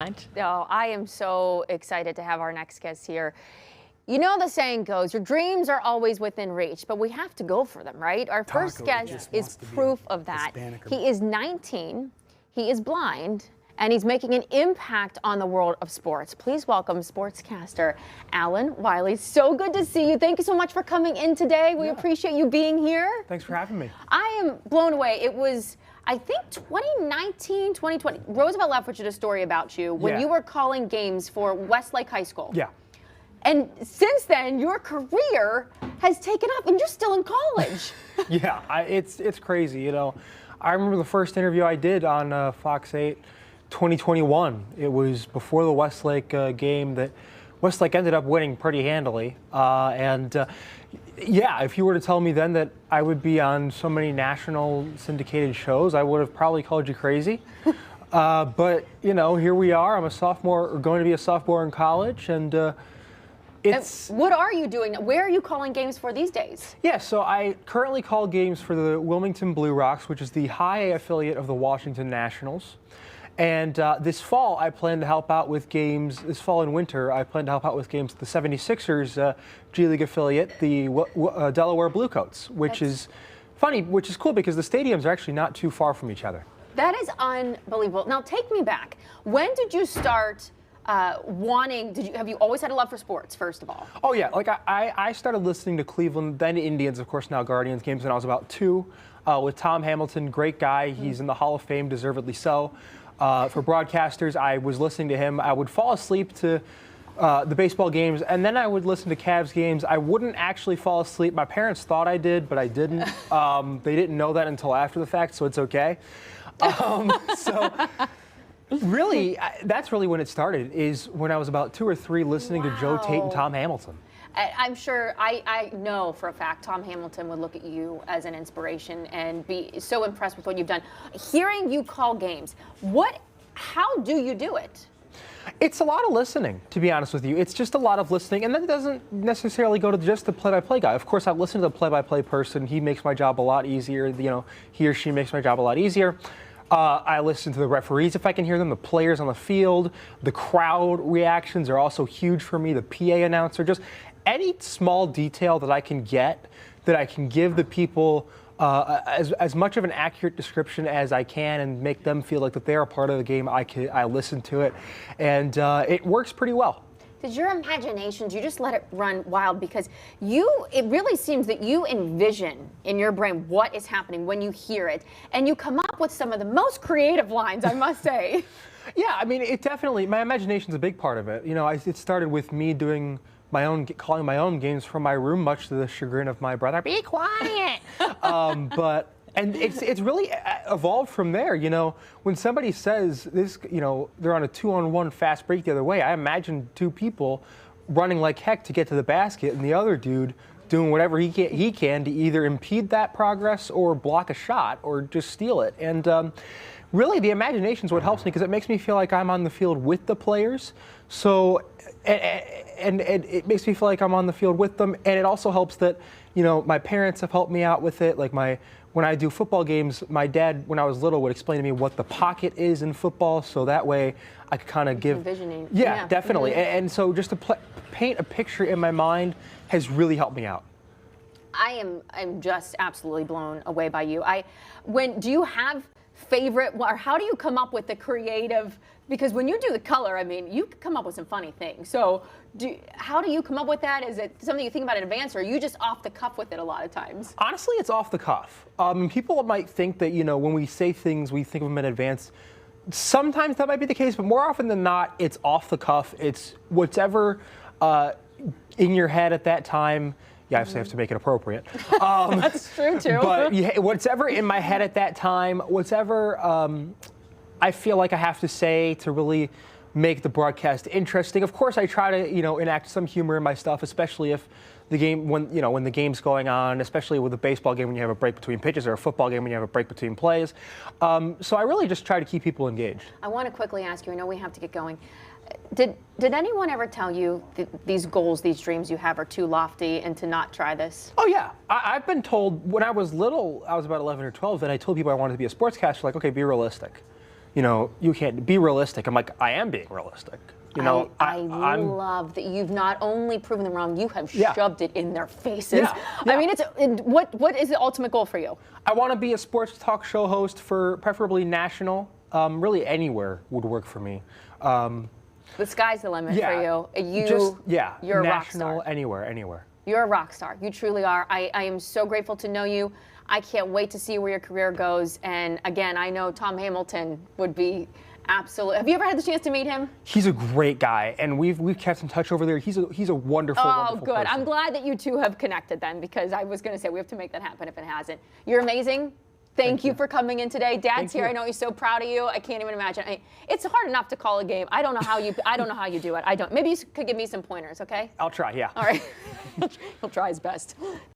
kind. Oh, I am so excited to have our next guest here. You know, the saying goes, your dreams are always within reach, but we have to go for them, right? Our first guest is proof of that. He is 19, he is blind, and he's making an impact on the world of sports. Please welcome sportscaster Allan Wylie. So good to see you. Thank you so much for coming in today. We appreciate you being here. Thanks for having me. I am blown away. It was, I think, 2019, 2020. Roosevelt Lefferts did a story about you when you were calling games for Westlake High School. Yeah. And since then, your career has taken off, and you're still in college. It's crazy, you know. I remember the first interview I did on Fox 8, 2021. It was before the Westlake game that Westlake ended up winning pretty handily. If you were to tell me then that I would be on so many national syndicated shows, I would have probably called you crazy. But, you know, here we are. I'm a sophomore, or going to be a sophomore in college, and what are you doing? Where are you calling games for these days? Yeah, so I currently call games for the Wilmington Blue Rocks, which is the high A affiliate of the Washington Nationals. And this fall, I plan to help out with games. This fall and winter, I plan to help out with games the 76ers G League affiliate, the Delaware Bluecoats, which is funny, which is cool because the stadiums are actually not too far from each other. That is unbelievable. Now, take me back. When did you start have you always had a love for sports, first of all? Oh yeah, like I started listening to Cleveland, then Indians, of course, now Guardians games when I was about 2, with Tom Hamilton, great guy. He's in the Hall of Fame, deservedly so. For broadcasters, I was listening to him. I would fall asleep to the baseball games, and then I would listen to Cavs games. I wouldn't actually fall asleep. My parents thought I did, but I didn't. They didn't know that until after the fact, so it's okay. Really, that's really when it started, is when I was about 2 or 3 listening to Joe Tate and Tom Hamilton. I'm sure, I know for a fact Tom Hamilton would look at you as an inspiration and be so impressed with what you've done. Hearing you call games, how do you do it? It's a lot of listening, to be honest with you. It's just a lot of listening, and that doesn't necessarily go to just the play-by-play guy. Of course, I listen to the play-by-play person. He makes my job a lot easier. You know, he or she makes my job a lot easier. I listen to the referees if I can hear them, the players on the field, the crowd reactions are also huge for me, the PA announcer, just any small detail that I can get, that I can give the people as much of an accurate description as I can and make them feel like that they're a part of the game. I listen to it, and it works pretty well. Does your imagination, do you just let it run wild? Because it really seems that you envision in your brain what is happening when you hear it, and you come up with some of the most creative lines, I must say. Yeah, I mean, my imagination's a big part of it. You know, it started with me doing calling my own games from my room, much to the chagrin of my brother. Be quiet! And it's really evolved from there. You know, when somebody says this, you know, they're on a 2-on-1 fast break the other way, I imagine 2 people running like heck to get to the basket, and the other dude doing whatever he can to either impede that progress or block a shot or just steal it. And really, the imagination is what helps me, because it makes me feel like I'm on the field with the players. So, and it makes me feel like I'm on the field with them, and it also helps that, you know, my parents have helped me out with it. Like when I do football games, my dad, when I was little, would explain to me what the pocket is in football, so that way I could kind of give envisioning. Yeah, definitely. And so just to paint a picture in my mind has really helped me out. I'm just absolutely blown away by you. Do you have favorite, or how do you come up with the creative? Because when you do the color, I mean, you can come up with some funny things. So how do you come up with that? Is it something you think about in advance, or are you just off the cuff with it a lot of times? Honestly, it's off the cuff. People might think that, you know, when we say things, we think of them in advance. Sometimes that might be the case, but more often than not, it's off the cuff. It's whatever in your head at that time. Yeah, I have to make it appropriate. That's true, too. But yeah, whatever in my head at that time, whatever I feel like I have to say to really make the broadcast interesting. Of course, I try to, you know, enact some humor in my stuff, especially if the game, when the game's going on, especially with a baseball game when you have a break between pitches, or a football game when you have a break between plays. So I really just try to keep people engaged. I want to quickly ask you, I know we have to get going. Did anyone ever tell you that these goals, these dreams you have are too lofty and to not try this? Oh, yeah. I've been told when I was little, I was about 11 or 12, and I told people I wanted to be a sportscaster, like, okay, be realistic. you can't be realistic. I'm like, I am being realistic. I love that you've not only proven them wrong, you have shoved it in their faces. Yeah, yeah. I mean, what is the ultimate goal for you? I want to be a sports talk show host for preferably national. Really anywhere would work for me. The sky's the limit for you. You're a rock star. National, anywhere. You're a rock star. You truly are. I am so grateful to know you. I can't wait to see where your career goes. And again, I know Tom Hamilton would be absolutely. Have you ever had the chance to meet him? He's a great guy, and we've kept in touch over there. He's a wonderful, wonderful good. person. I'm glad that you two have connected then, because I was going to say we have to make that happen if it hasn't. You're amazing. Thank you for coming in today. Dad's here. I know he's so proud of you. I can't even imagine. It's hard enough to call a game. I don't know how you do it. I don't. Maybe you could give me some pointers, okay? I'll try. Yeah. All right. He'll try his best.